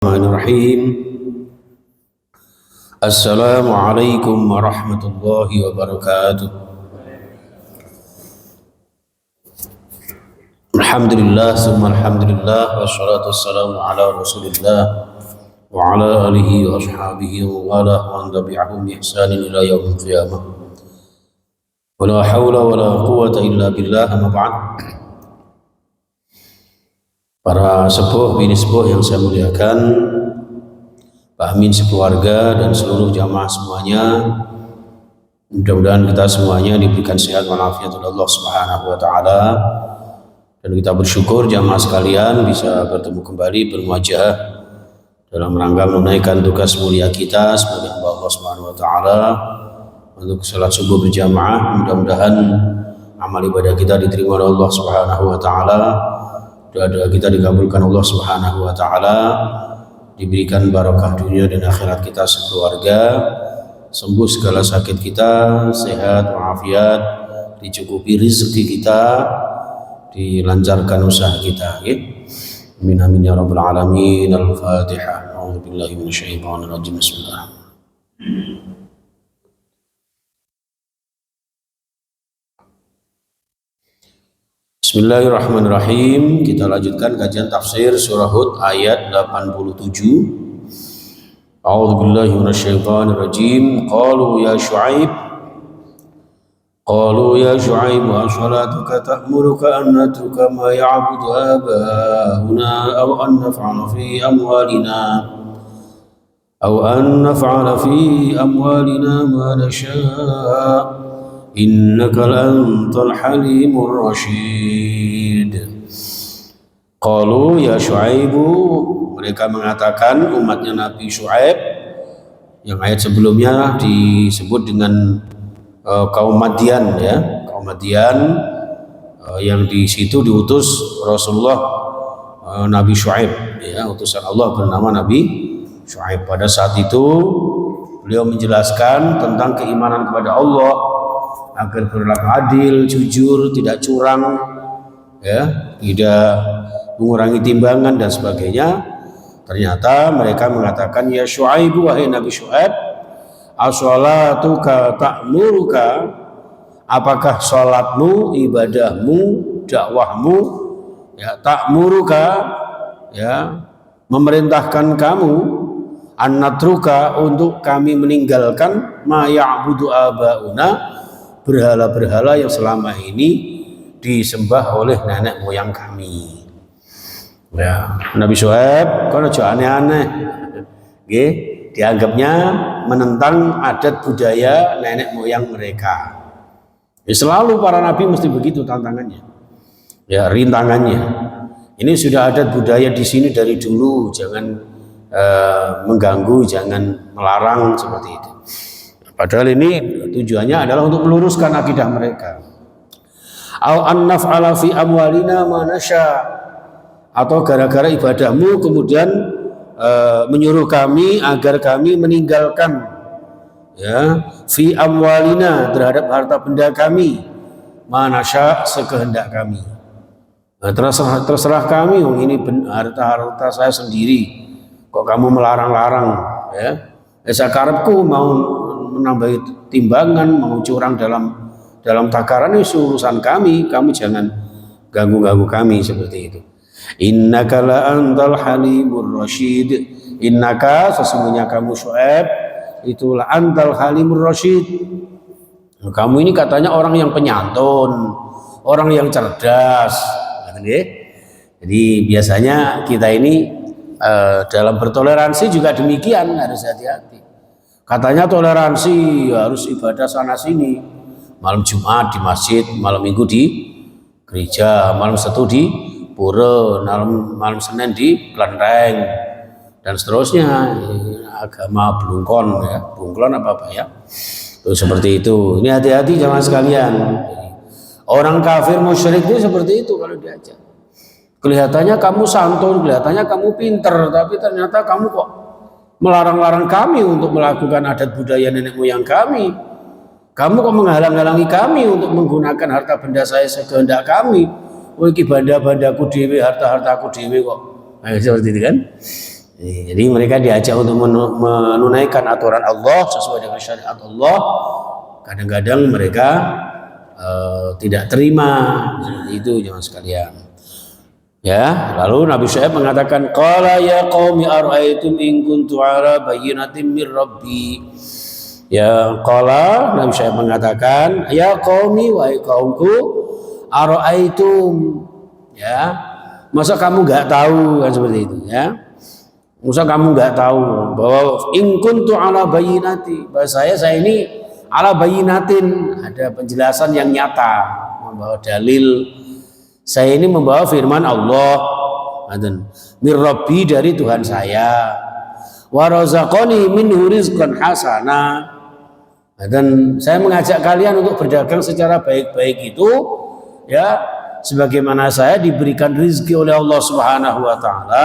Bismillahirrahmanirrahim. Assalamualaikum warahmatullahi wabarakatuh. Alhamdulillah, summa alhamdulillah, wassalatu wassalamu ala rasulillah wa ala alihi wa ashabihi wa ala man tabi'ahum bi ihsanin ila yaumil qiyamah. Wa la hawla wa la quwwata illa billah, amma ba'd. Para sepuh, bini sepuh yang saya muliakan, Pak Amin sekeluarga dan seluruh jamaah semuanya, mudah-mudahan kita semuanya diberikan sehat walafiat oleh Allah Subhanahu wa taala, dan kita bersyukur jamaah sekalian bisa bertemu kembali bermuajah dalam rangka menunaikan tugas mulia kita sebagai hamba Allah Subhanahu wa taala untuk salat subuh berjamaah. Mudah-mudahan amal ibadah kita diterima oleh Allah Subhanahu wa taala. Doa-doa kita dikabulkan Allah Subhanahu wa taala, diberikan barakah dunia dan akhirat kita sekeluarga, sembuh segala sakit kita, sehat walafiat, dicukupi rezeki kita, dilancarkan usaha kita, ya. Amin amin ya rabbal alamin. Al-Fatihah. A'udzubillahi minasyaitonir rajim. Bismillah. Bismillahirrahmanirrahim. Kita lanjutkan kajian tafsir surah Hud ayat 87. A'udzubillahi minasyaitonir rajim. Qalu ya Syu'aib wa salatuka ta'muruka an natruka ma ya'budu aba'una aw an naf'ala fi amwalina ma nasha' innaka lantal halimur rasyid. Qalu ya Syu'aibu, mereka mengatakan umatnya Nabi Syu'aib, yang ayat sebelumnya disebut dengan kaum Madian, ya, kaum Madian, yang di situ diutus Rasulullah Nabi Syu'aib, ya, utusan Allah bernama Nabi Syu'aib. Pada saat itu beliau menjelaskan tentang keimanan kepada Allah, agar berlaku adil, jujur, tidak curang, ya, tidak mengurangi timbangan dan sebagainya. Ternyata mereka mengatakan, ya Syu'aib, wahai Nabi Syu'aib, as-salatuka ta'muruka, apakah salatmu, ibadahmu, dakwahmu, ya, ta'muruka, ya, memerintahkan kamu, an-natruka, untuk kami meninggalkan ma ya'budu aba'una, berhala-berhala yang selama ini disembah oleh nenek moyang kami. Ya, Nabi Syu'aib kan aja aneh-aneh, dianggapnya menentang adat budaya nenek moyang mereka. Ya, selalu para nabi mesti begitu tantangannya, ya, rintangannya. Ini sudah adat budaya di sini dari dulu, jangan mengganggu, jangan melarang seperti itu. Padahal ini tujuannya adalah untuk meluruskan akidah mereka. Au an naf'ala fi amwalina ma nasha, atau gara-gara ibadahmu kemudian menyuruh kami agar kami meninggalkan, ya, fi amwalina, terhadap harta benda kami, ma nasha, sekehendak kami. Nah, terserah kami, ini harta saya sendiri, kok kamu melarang-larang, ya. Sakarepku mau menambah timbangan, mau curang dalam takaran, itu urusan kami jangan ganggu kami seperti itu. Innaka la antal halimur rasyid, innaka, sesungguhnya kamu Syu'aib, itulah antal halimur rasyid, kamu ini katanya orang yang penyantun, orang yang cerdas. Jadi biasanya kita ini dalam bertoleransi juga demikian, harus hati-hati. Katanya toleransi, harus ibadah sana sini, malam Jumat di masjid, malam Minggu di gereja, malam Sabtu di pura, malam Senin di kelenteng, dan seterusnya. Agama blungkon, ya, bunglon apa ya, itu seperti itu. Ini hati-hati jamaah sekalian. Orang kafir musyrik itu seperti itu kalau diajak. Kelihatannya kamu santun, kelihatannya kamu pinter, tapi ternyata kamu kok melarang-larang kami untuk melakukan adat budaya nenek moyang kami. Kamu kok menghalang-halangi kami untuk menggunakan harta benda saya sekehendak kami. Oh, iki banda-bandaku dewe, harta-hartaku dewe kok. Nah, seperti itu kan. Jadi mereka diajak untuk menunaikan aturan Allah sesuai dengan syariat Allah. Kadang-kadang mereka tidak terima, itu jangan sekalian. Ya, lalu Nabi Syuaib mengatakan, qala ya qaumi ara'aytum in kuntu ala bayyinatin mir rabbi. Ya, qala Nabi Syuaib mengatakan, ya qaumi, wahai kaumku, ara'aytum, ya, masa kamu nggak tahu, kan seperti itu, ya. Masa kamu nggak tahu bahwa in kuntu ala bayyinati, bahwa saya ini ala bayyinatin, ada penjelasan yang nyata, membawa dalil. Saya ini membawa firman Allah, mir rabbi, dari Tuhan saya, wa razaqani minhu rizqan hasana, dan saya mengajak kalian untuk berdagang secara baik-baik itu, ya, sebagaimana saya diberikan rizki oleh Allah Subhanahu wa taala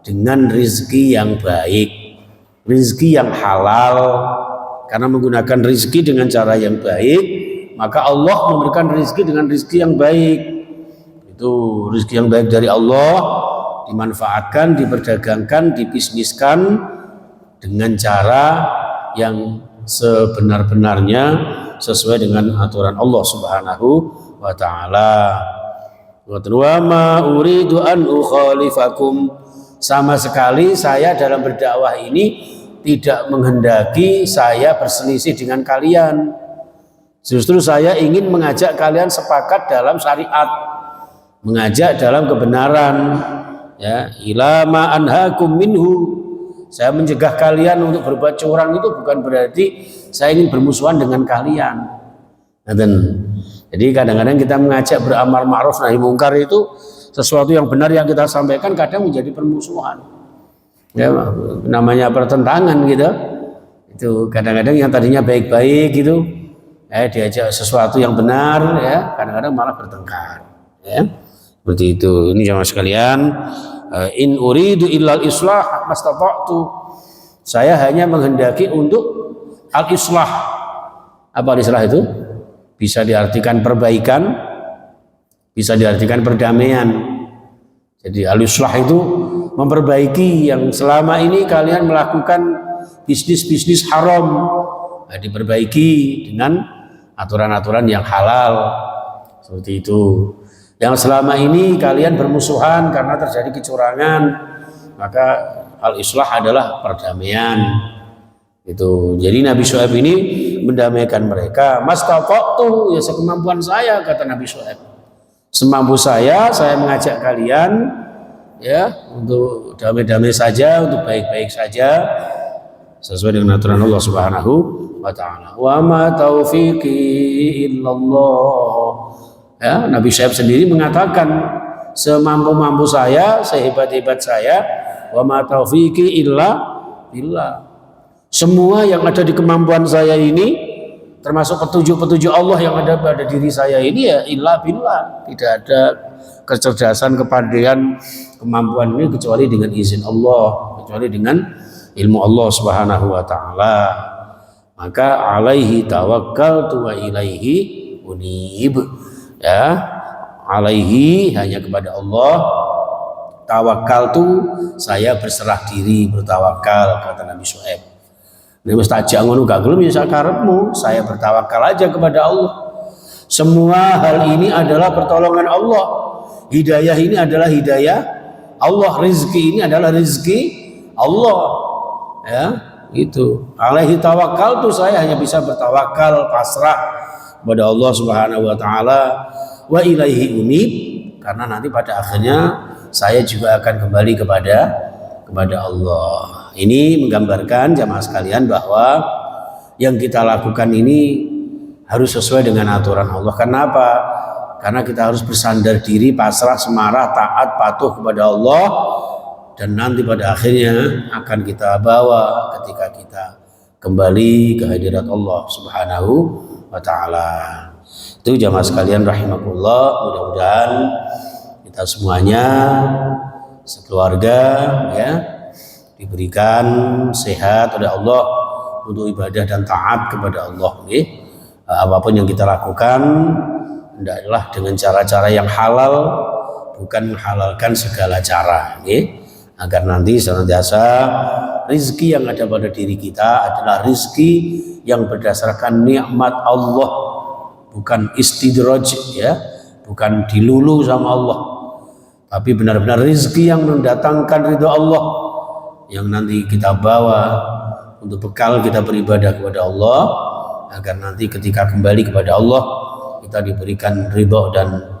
dengan rizki yang baik, rizki yang halal. Karena menggunakan rizki dengan cara yang baik, maka Allah memberikan rizki dengan rizki yang baik. Itu rizki yang baik dari Allah, dimanfaatkan, diperdagangkan, dibisniskan dengan cara yang sebenar-benarnya sesuai dengan aturan Allah Subhanahu wa taala. Wa ma uridu an ukhalifakum, sama sekali saya dalam berdakwah ini tidak menghendaki saya berselisih dengan kalian. Justru saya ingin mengajak kalian sepakat dalam syariat, mengajak dalam kebenaran, ya, ila ma anhaakum minhu. Saya mencegah kalian untuk berbuat curang, itu bukan berarti saya ingin bermusuhan dengan kalian. Jadi kadang-kadang kita mengajak beramar ma'ruf nahi mungkar itu sesuatu yang benar yang kita sampaikan kadang menjadi permusuhan. Ya, namanya pertentangan gitu. Itu kadang-kadang yang tadinya baik-baik gitu, diajak sesuatu yang benar, ya, kadang-kadang malah bertengkar, ya. Seperti itu. Ini jamaah sekalian, in uridu illal islah mastata'tu. Saya hanya menghendaki untuk al-islah. Apa islah itu? Bisa diartikan perbaikan, bisa diartikan perdamaian. Jadi al-islah itu memperbaiki yang selama ini kalian melakukan bisnis-bisnis haram, diperbaiki dengan aturan-aturan yang halal, seperti itu. Yang selama ini kalian bermusuhan karena terjadi kecurangan, maka al-islah adalah perdamaian. Itu. Jadi Nabi Syuaib ini mendamaikan mereka. Mastata'tu, ya sekemampuan saya, kata Nabi Syuaib. Semampu saya mengajak kalian, ya, untuk damai-damai saja, untuk baik-baik saja, sesuai dengan aturan Allah Subhanahu wa taala. Wa ma taufiqi illallah. Ya, Nabi Syuaib sendiri mengatakan, semampu-mampu saya, sehebat-hebat saya, wa ma taufiqi illa billah. Semua yang ada di kemampuan saya ini, termasuk petunjuk-petunjuk Allah yang ada pada diri saya ini, ya illa billah. Tidak ada kecerdasan, kepandaian, kemampuan ini kecuali dengan izin Allah, kecuali dengan ilmu Allah Subhanahu wa taala. Maka alaihi tawakkaltu wa ilaihi unib. Ya, alaihi, hanya kepada Allah, tawakkaltu, saya berserah diri, bertawakal, kata Nabi Syuaib. Nek wis tak jak ngono gak gelem ya sakarepmu, saya bertawakal aja kepada Allah. Semua hal ini adalah pertolongan Allah. Hidayah ini adalah hidayah Allah, rezeki ini adalah rezeki Allah. Ya, itu. Alaihi tawakkaltu, saya hanya bisa bertawakal, pasrah kepada Allah Subhanahu wa taala, wa ilaihi unib, karena nanti pada akhirnya saya juga akan kembali kepada Allah. Ini menggambarkan jamaah sekalian bahwa yang kita lakukan ini harus sesuai dengan aturan Allah. Kenapa? Karena kita harus bersandar diri, pasrah, semarah, taat, patuh kepada Allah, dan nanti pada akhirnya akan kita bawa ketika kita kembali ke hadirat Allah Subhanahu wa taala. Itu jamaah sekalian rahimakumullah, mudah-mudahan kita semuanya sekeluarga, ya, diberikan sehat oleh Allah untuk ibadah dan taat kepada Allah. Apapun yang kita lakukan hendaklah dengan cara-cara yang halal, bukan menghalalkan segala cara. agar nanti senantiasa rizki yang ada pada diri kita adalah rizki yang berdasarkan nikmat Allah, bukan istidraj ya, bukan dilulu sama Allah, tapi benar-benar rizki yang mendatangkan ridho Allah, yang nanti kita bawa untuk bekal kita beribadah kepada Allah, agar nanti ketika kembali kepada Allah kita diberikan ridho dan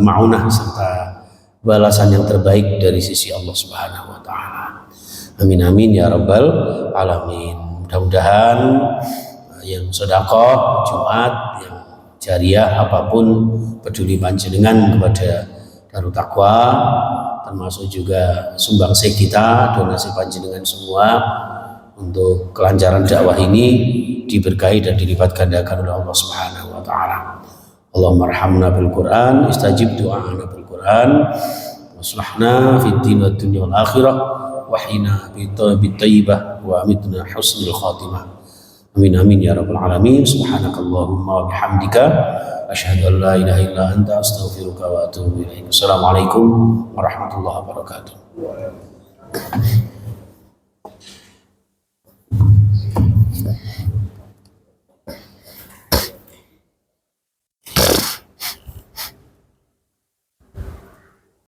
ma'unah serta balasan yang terbaik dari sisi Allah Subhanahu wa taala. Amin amin ya rabbal alamin. Mudah-mudahan yang sedekah Jumat, yang jariah apapun, peduli panjenengan kepada Darut Taqwa, termasuk juga sumbangsih kita, donasi panjenengan semua untuk kelancaran dakwah ini diberkahi dan dilipat gandakan oleh Allah Subhanahu wa taala. Allahumma arhamna bil Qur'an, istajib du'ana bil Qur'an, waslahna fid din wad dunya wal akhirah, wahina bit thayyibah wa amitna husnul khatimah. Amin amin ya rabbal alamin. Subhanakallahumma wa bihamdika asyhadu an la ilaha illa anta astaghfiruka wa atubu ilaik. Assalamualaikum warahmatullahi wabarakatuh.